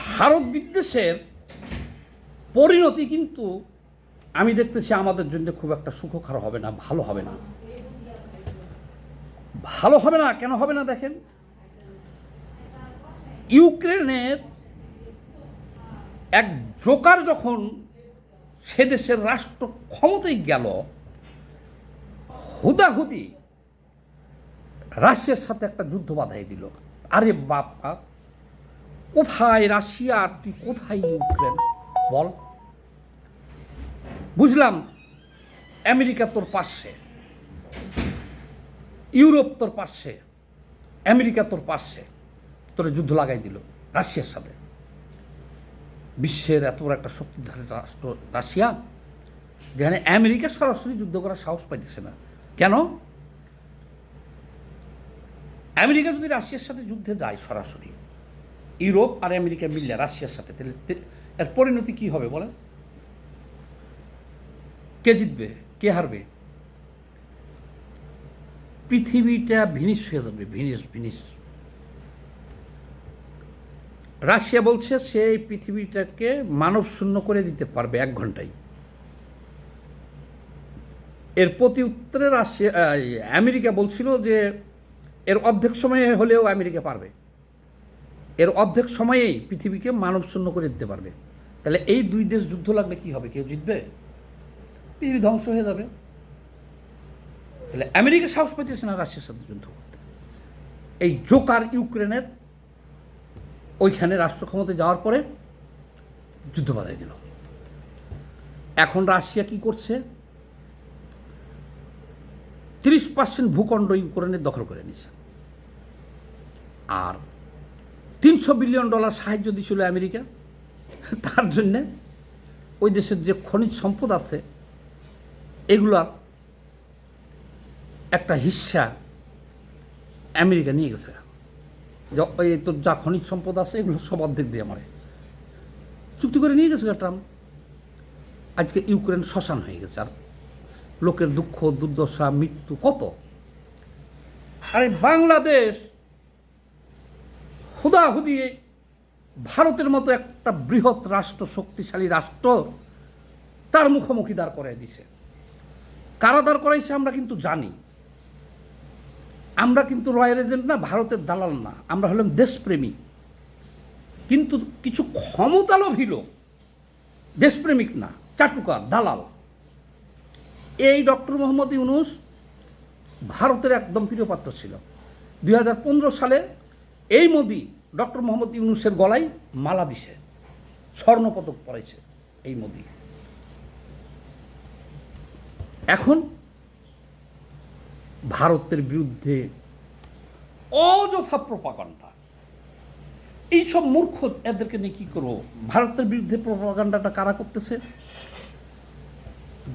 ভারত বিদ্বেষের পরিণতি কিন্তু আমি দেখতেছি আমাদের জন্য খুব একটা সুখকর হবে না, ভালো হবে না। ভালো হবে না, কেন হবে না দেখেন, ইউক্রেনের এক জোকার যখন সে দেশের রাষ্ট্র ক্ষমতায় গেল, হুদাহুদি রাশিয়ার সাথে একটা যুদ্ধ বাধাই দিল। আরে বাবা, কোথায় রাশিয়া আর তুই কোথায় ইউক্রেন বল? বুঝলাম আমেরিকা তোর পাশে, ইউরোপ তোর পাশে, আমেরিকা তোর পাশে, তোর যুদ্ধ লাগাই দিল রাশিয়ার সাথে। বিশ্বের এত বড় একটা শক্তিধর রাষ্ট্র রাশিয়া, যেখানে আমেরিকা সরাসরি যুদ্ধ করার সাহস পাইতেছে না। কেন? আমেরিকা যদি রাশিয়ার সাথে যুদ্ধে যায় সরাসরি, ইউরোপ আর আমেরিকা মিললে রাশিয়ার সাথে, তাহলে এর পরিণতি কী হবে বলেন? কে জিতবে, কে হারবে? পৃথিবীটা ভিনিস হয়ে যাবে, ভিনিস। রাশিয়া বলছে সে এই পৃথিবীটাকে মানব শূন্য করে দিতে পারবে 1 ঘন্টায়। এর প্রতি উত্তরে রাশিয়া আমেরিকা বলছিল যে এর অর্ধেক সময়ে হলেও আমেরিকা পারবে, এর অর্ধেক সময়েই পৃথিবীকে মানব শূন্য করে দিতে পারবে। তাহলে এই দুই দেশ যুদ্ধ লাগলে কি হবে? কেউ জিতবে? পৃথিবী ধ্বংস হয়ে যাবে। তাহলে আমেরিকা সাহস পাইতেছে না রাশিয়ার সাথে যুদ্ধ করতে। এই জোকার ইউক্রেনের ওইখানে রাষ্ট্র ক্ষমতায় যাওয়ার পরে যুদ্ধ বাধাই দিল। এখন রাশিয়া কি করছে? 30% ভূখণ্ড ইউক্রেনের দখল করে নিছে। আর $300 বিলিয়ন সাহায্য দিয়েছিল আমেরিকা। তার জন্যে ওই দেশের যে খনিজ সম্পদ আছে এগুলার একটা হিস্সা আমেরিকা নিয়ে গেছে। এই তো যা খনিজ সম্পদ আছে এগুলো সব অর্ধেক দিয়ে আমারে চুক্তি করে নিয়ে গেছে ট্রাম্প। আজকে ইউক্রেন শ্মশান হয়ে গেছে, আর লোকের দুঃখ দুর্দশা মৃত্যু কত। আরে বাংলাদেশ হুদাহুদি ভারতের মতো একটা বৃহৎ রাষ্ট্র, শক্তিশালী রাষ্ট্র, তার মুখোমুখি দাঁড় করাই দিছে। কারা দাঁড় করাইছে আমরা কিন্তু জানি। আমরা কিন্তু রয়্যাল এজেন্ট না, ভারতের দালাল না, আমরা হলাম দেশপ্রেমী। কিন্তু কিছু ক্ষমতালোভী লোক, দেশপ্রেমিক না, চাটুকার, দালাল। এই ডক্টর মোহাম্মদ ইউনূস ভারতের একদম প্রিয়পাত্র ছিল। 2015 সালে এই মোদি ডক্টর মোহাম্মদ ইউনূসের গলায় মালা দিছে, স্বর্ণপদক পড়াইছে এই মোদি। এখন ভারতের বিরুদ্ধে অযথা প্রপাগান্ডা। এইসব মূর্খ এদেরকে নিয়ে কী করবো? ভারতের বিরুদ্ধে প্রপাগান্ডাটা কারা করতেছে?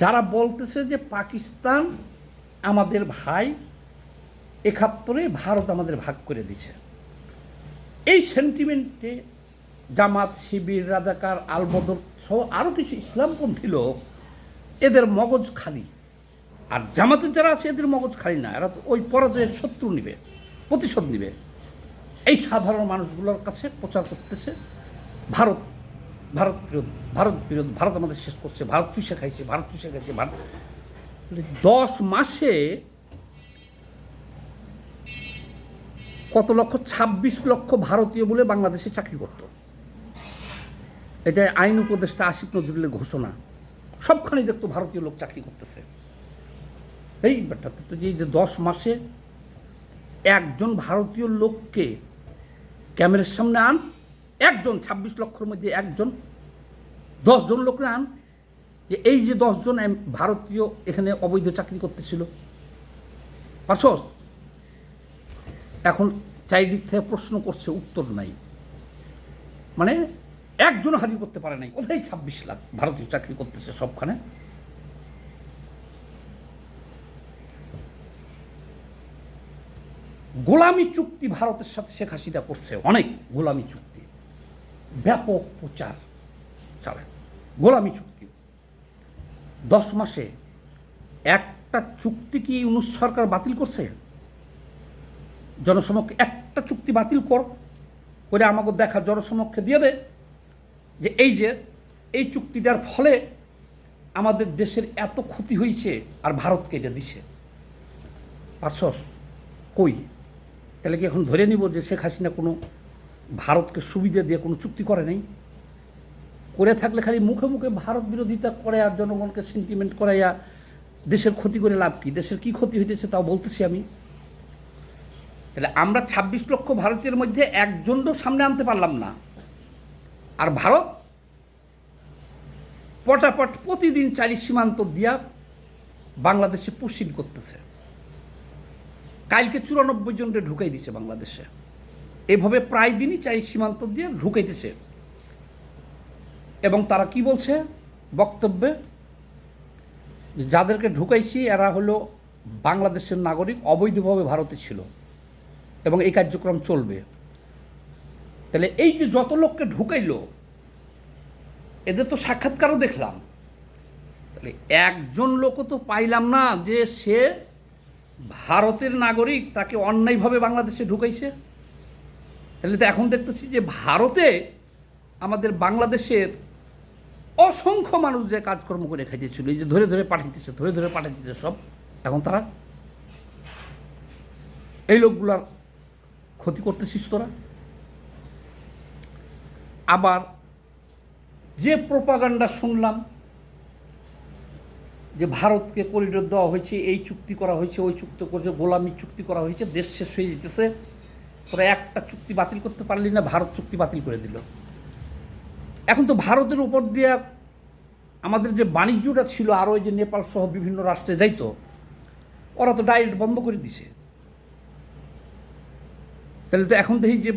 যারা বলতেছে যে পাকিস্তান আমাদের ভাই, 71-এ ভারত আমাদের ভাগ করে দিছে, এই সেন্টিমেন্টে জামাত, শিবির, রাজাকার, আলবদর সহ আরও কিছু ইসলামপন্থী লোক, এদের মগজ খালি। আর জামাতের যারা আছে এদের মগজ খালি না, এরা তো ওই পরাজয়ের শত্রু নিবে, প্রতিশোধ নিবে। এই সাধারণ মানুষগুলোর কাছে প্রচার করতেছে ভারত ভারত বিরোধ, ভারত বিরোধ, ভারত আমাদের শেষ করছে, ভারত চুষে খাইছে, ভারত চুষে খাইছে। ভারত 10 মাসে কত লক্ষ? 26 লক্ষ ভারতীয় বলে বাংলাদেশে চাকরি করত। এটা আইন উপদেষ্টা আসিফ নজরুলের ঘোষণা। সবখানেই দেখতো ভারতীয় লোক চাকরি করতেছে। এই ব্যাপারটা তো যে 10 মাসে একজন ভারতীয় লোককে ক্যামেরার সামনে আন, একজন, 26 লক্ষের মধ্যে একজন, 10 জন লোককে আন, যে এই যে 10 জন ভারতীয় এখানে অবৈধ চাকরি করতেছিল, পারছস? এখন চারিদিক থেকে প্রশ্ন করছে, উত্তর নাই। মানে একজন হাজির করতে পারে নাই। কোথায় 26 লাখ ভারতীয় চাকরি করতেছে সবখানে? গোলামি চুক্তি ভারতের সাথে শেখ হাসিনা করছে, অনেক গোলামি চুক্তি, ব্যাপক প্রচার চালায়। গোলামি চুক্তি 10 মাসে একটা চুক্তি কি ইউনূস সরকার বাতিল করছে? জনসমক্ষে একটা চুক্তি বাতিল করে আমাকে দেখা জনসমক্ষে দিয়ে দেয় যে এই চুক্তিটার ফলে আমাদের দেশের এত ক্ষতি হয়েছে আর ভারতকে এটা দিছে। পারছস কই? তাহলে কি এখন ধরে নিব যে শেখ হাসিনা কোনো ভারতকে সুবিধা দিয়ে কোনো চুক্তি করে নাই? করে থাকলে খালি মুখে মুখে ভারত বিরোধিতা করে আর জনগণকে সেন্টিমেন্ট করাইয়া দেশের ক্ষতি করে লাভ কি? দেশের কি ক্ষতি হইতেছে তাও বলতেছি আমি। তাহলে আমরা ২৬ লক্ষ ভারতীয়ের মধ্যে একজনও সামনে আনতে পারলাম না, আর ভারত পটাপট প্রতিদিন ৪ সীমান্ত দিয়া বাংলাদেশে পুশিং করতেছে। কালকে ৯৪ জনকে ঢুকাই দিছে বাংলাদেশে। এভাবে প্রায় দিনই ৪ সীমান্ত দিয়ে ঢুকাইতেছে। এবং তারা কি বলছে বক্তব্যে, যাদেরকে ঢুকাইছি এরা হলো বাংলাদেশের নাগরিক, অবৈধভাবে ভারতে ছিল এবং এই কার্যক্রম চলবে। তাহলে এই যে যত লোককে ঢুকাইলো এদের তো সাক্ষাৎকারও দেখলাম, তাহলে একজন লোকও তো পাইলাম না যে সে ভারতের নাগরিক, তাকে অন্যায়ভাবে বাংলাদেশে ঢুকাইছে। তাহলে তো এখন দেখতেছি যে ভারতে আমাদের বাংলাদেশের অসংখ্য মানুষ যে কাজকর্ম করে খাইতেছিল, এই যে ধরে ধরে পাঠাইতেছে সব, এখন তারা এই লোকগুলার ক্ষতি করতেছিস তোরা। আবার যে প্রোপাগান্ডা শুনলাম যে ভারতকে করিডোর দেওয়া হয়েছে, এই চুক্তি করা হয়েছে, ওই চুক্তি করেছে, গোলামির চুক্তি করা হয়েছে, দেশ শেষ হয়ে যেতেছে, তোরা একটা চুক্তি বাতিল করতে পারলি না, ভারত চুক্তি বাতিল করে দিল। এখন তো ভারতের উপর দিয়ে আমাদের যে বাণিজ্যটা ছিল আরও ওই যে নেপাল সহ বিভিন্ন রাষ্ট্রে যাইতো, ওরা তো ডাইরেক্ট বন্ধ করে দিছে। তাহলে তো এখন দেখি যে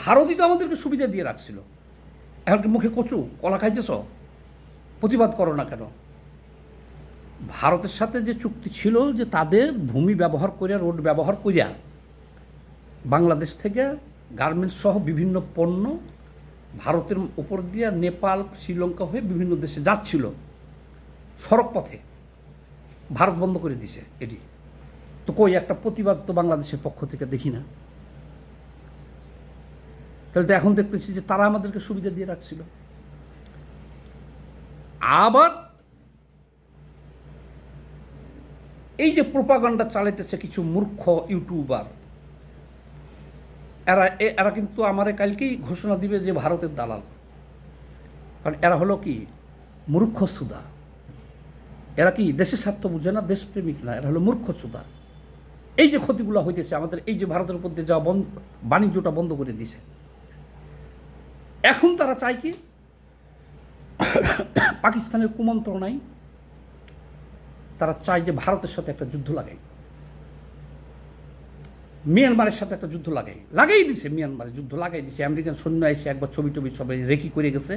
ভারতই তো আমাদেরকে সুবিধা দিয়ে রাখছিল, এখন কি মুখে কচু কলা খাইতেছ? প্রতিবাদ করো না কেন? ভারতের সাথে যে চুক্তি ছিল যে তাদের ভূমি ব্যবহার করিয়া, রোড ব্যবহার করিয়া বাংলাদেশ থেকে গার্মেন্টস সহ বিভিন্ন পণ্য ভারতের উপর দিয়ে নেপাল, শ্রীলঙ্কা হয়ে বিভিন্ন দেশে যাচ্ছিল সড়ক পথে, ভারত বন্ধ করে দিছে। এটি তো কই একটা প্রতিবাদ তো বাংলাদেশের পক্ষ থেকে দেখি না। তাহলে তো এখন দেখতেছি যে তারা আমাদেরকে সুবিধা দিয়ে রাখছিল। আবার এই যে প্রোপাগান্ডা চালাইতেছে কিছু মূর্খ ইউটিউবার, এরা কিন্তু আমারে কালকেই ঘোষণা দিবে যে ভারতের দালাল। কারণ এরা হলো কি মূর্খ সুদা, এরা কি দেশের স্বার্থ বুঝে না, দেশপ্রেমিক না, এরা হলো মূর্খ সুদা। এই যে ক্ষতিগুলো হইতেছে আমাদের, এই যে ভারতের উপর দিয়ে যাওয়া বাণিজ্যটা বন্ধ করে দিছে, এখন তারা চায় কি পাকিস্তানের কুমন্ত্রণায় তারা চায় যে ভারতের সাথে একটা যুদ্ধ লাগাই, মিয়ানমারের সাথে একটা যুদ্ধ লাগাই দিছে। মিয়ানমারে যুদ্ধ লাগাই দিছে। আমেরিকান সৈন্য এসে একবার ছবি টবি সবাই রেকি করে গেছে,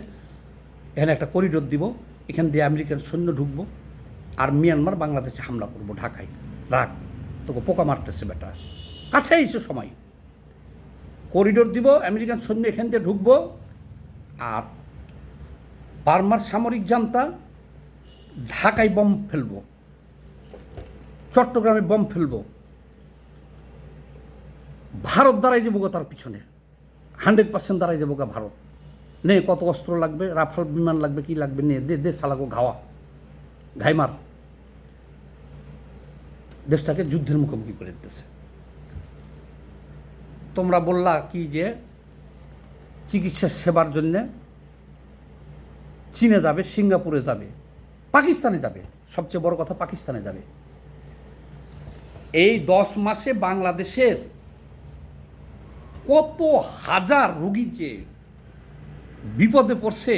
এখানে একটা করিডোর দিব, এখান দিয়ে আমেরিকান সৈন্য ঢুকবো আর মিয়ানমার বাংলাদেশে হামলা করবো, ঢাকায় রাখ, তোকে পোকা মারতেছে বেটা, কাছে এসে সময় করিডোর দিব, আমেরিকান সৈন্য এখান দিয়ে ঢুকবো আর বার্মার সামরিক জান্তা ঢাকায় বম ফেলবো, চট্টগ্রামে বম ফেলবো, ভারত দাঁড়াই যাবো তার পিছনে, 100% দাঁড়াই যাবো ভারত। নে কত অস্ত্র লাগবে, রাফাল বিমান লাগবে, কি লাগবে, নে দে সালাগো ঘাইমার, দেশটাকে যুদ্ধের মুখোমুখি করে দিতেছে। তোমরা বললা কি যে চিকিৎসা সেবার জন্য চীনে যাবে, সিঙ্গাপুরে যাবে, পাকিস্তানে যাবে, সবচেয়ে বড় কথা পাকিস্তানে যাবে। এই 10 মাসে বাংলাদেশের কত হাজার রুগী যে বিপদে পড়ছে,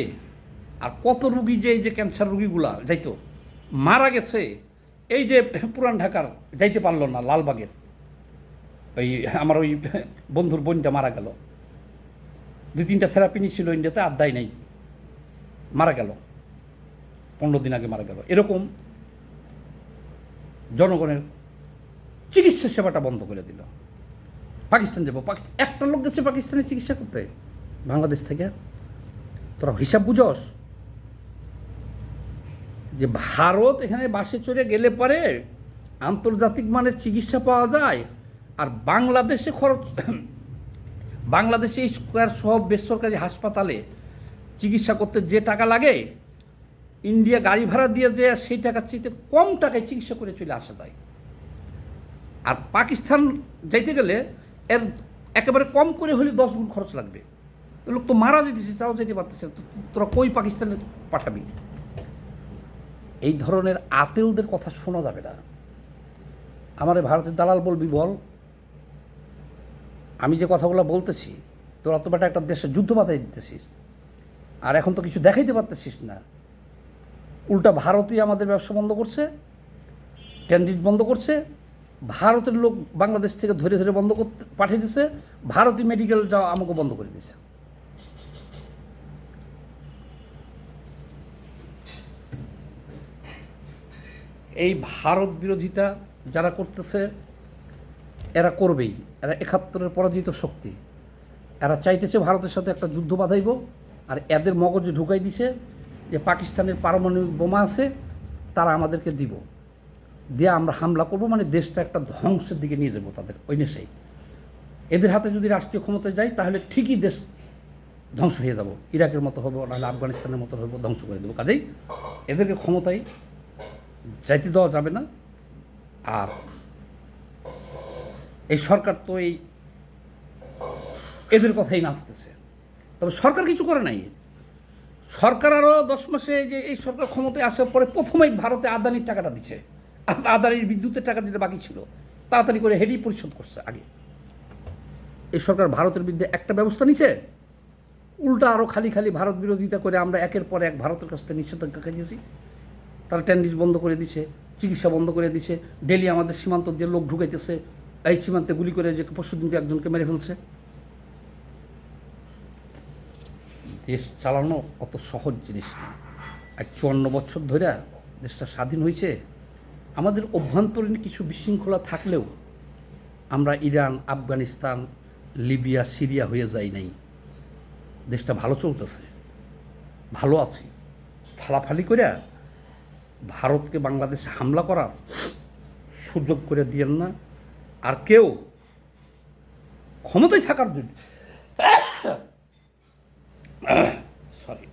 আর কত রুগী যে এই যে ক্যান্সার রুগীগুলা যাইতো মারা গেছে। এই যে পুরান ঢাকার যাইতে পারলো না, লালবাগের ওই আমার ওই বন্ধুর বোনটা মারা গেল, 2-3টা থেরাপি নিয়েছিল ইন্ডিয়াতে, আর দায় নাই, মারা গেল, 15 দিন আগে মারা গেল। এরকম জনগণের চিকিৎসা সেবাটা বন্ধ করে দিল। পাকিস্তান যাবো, একটা লোক গেছে পাকিস্তানে চিকিৎসা করতে বাংলাদেশ থেকে। তোরা হিসাব বুঝস যে ভারত এখানে বাসে চড়ে গেলে পরে আন্তর্জাতিক মানের চিকিৎসা পাওয়া যায়, আর বাংলাদেশে খরচ বাংলাদেশে স্কোয়ার সব বেসরকারি হাসপাতালে চিকিৎসা করতে যে টাকা লাগে, ইন্ডিয়া গাড়ি ভাড়া দিয়ে যে সেই টাকার চাইতে কম টাকায় চিকিৎসা করে চলে আসা যায়। আর পাকিস্তান যাইতে গেলে এর একেবারে কম করে হলে 10 গুণ খরচ লাগবে। লোক তো মারা যেতেছে, তাও যেতে পারতেছে, তোরা কই পাকিস্তানে পাঠাবি? এই ধরনের আতেলদের কথা শোনা যাবে না। আমার ভারতের দালাল বলবি বল, আমি যে কথাগুলো বলতেছি তোরা তো বেটা একটা দেশে যুদ্ধ বাধাই দিতেছিস, আর এখন তো কিছু দেখাইতে পারতেছিস না। উল্টা ভারতই আমাদের ব্যবসা বন্ধ করছে, ট্রানজিট বন্ধ করছে, ভারতের লোক বাংলাদেশ থেকে ধরে ধরে বন্ধ করতে পাঠিয়ে দিছে, ভারতীয় মেডিকেল যাওয়া আমাকে বন্ধ করে দিছে। এই ভারত বিরোধিতা যারা করতেছে এরা করবেই, এরা 71-এর পরাজিত শক্তি। এরা চাইতেছে ভারতের সাথে একটা যুদ্ধ বাঁধাইব, আর এদের মগজে ঢুকাই দিছে যে পাকিস্তানের পারমাণবিক বোমা আছে, তারা আমাদেরকে দিব, দিয়ে আমরা হামলা করব, মানে দেশটা একটা ধ্বংসের দিকে নিয়ে যাবো তাদের ওই নেশাই। এদের হাতে যদি রাষ্ট্রীয় ক্ষমতায় যায় তাহলে ঠিকই দেশ ধ্বংস হয়ে যাব, ইরাকের মতো হবে, নাহলে আফগানিস্তানের মতো হবে, ধ্বংস করে দেবো। কাজেই এদেরকে ক্ষমতায় যাইতে দেওয়া যাবে না। আর এই সরকার তো এই এদের কথাই নাচতেছে, তবে সরকার কিছু করে নাই। সরকার আরও 10 মাসে, যে এই সরকার ক্ষমতায় আসার পরে প্রথমেই ভারতে আদানির টাকাটা দিচ্ছে, আদানির বিদ্যুতের টাকা দিতে বাকি ছিল, তাড়াতাড়ি করে হেডি পরিশোধ করছে আগে। এই সরকার ভারতের বিরুদ্ধে একটা ব্যবস্থা নিছে, উল্টা আরও খালি খালি ভারত বিরোধিতা করে আমরা একের পর এক ভারতের কাছ থেকে নিষেধাজ্ঞা খাইতেছি। তারা ট্যান্ডিস বন্ধ করে দিছে, চিকিৎসা বন্ধ করে দিছে, ডেলি আমাদের সীমান্ত দিয়ে লোক ঢুকাইতেছে, এই সীমান্তে গুলি করে যে পরশুদিনকে একজনকে মেরে ফেলছে। দেশ চালানো অত সহজ জিনিস না। আর 54 বছর ধরে দেশটা স্বাধীন হয়েছে, আমাদের অভ্যন্তরীণ কিছু বিশৃঙ্খলা থাকলেও আমরা ইরান, আফগানিস্তান, লিবিয়া, সিরিয়া হয়ে যাই নাই। দেশটা ভালো চলতেছে, ভালো আছে। ফালাফালি করে ভারতকে বাংলাদেশে হামলা করার সুযোগ করে দিয়েন না। আর কেউ ক্ষমতায় থাকার জন্য সরি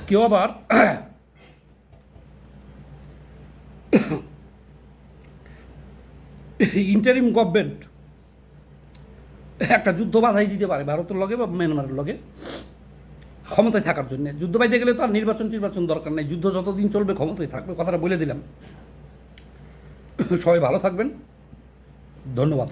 কেউ আবার ইন্টারিম গভর্নমেন্ট একটা যুদ্ধ বাধাই দিতে পারে ভারতের লগে বা মিয়ানমারের লগে ক্ষমতায় থাকার জন্য। যুদ্ধ বাঁধতে গেলে তো আর নির্বাচন দরকার নেই, যুদ্ধ যতদিন চলবে ক্ষমতায় থাকবে, কথাটা বলে দিলাম। সবাই ভালো থাকবেন, ধন্যবাদ।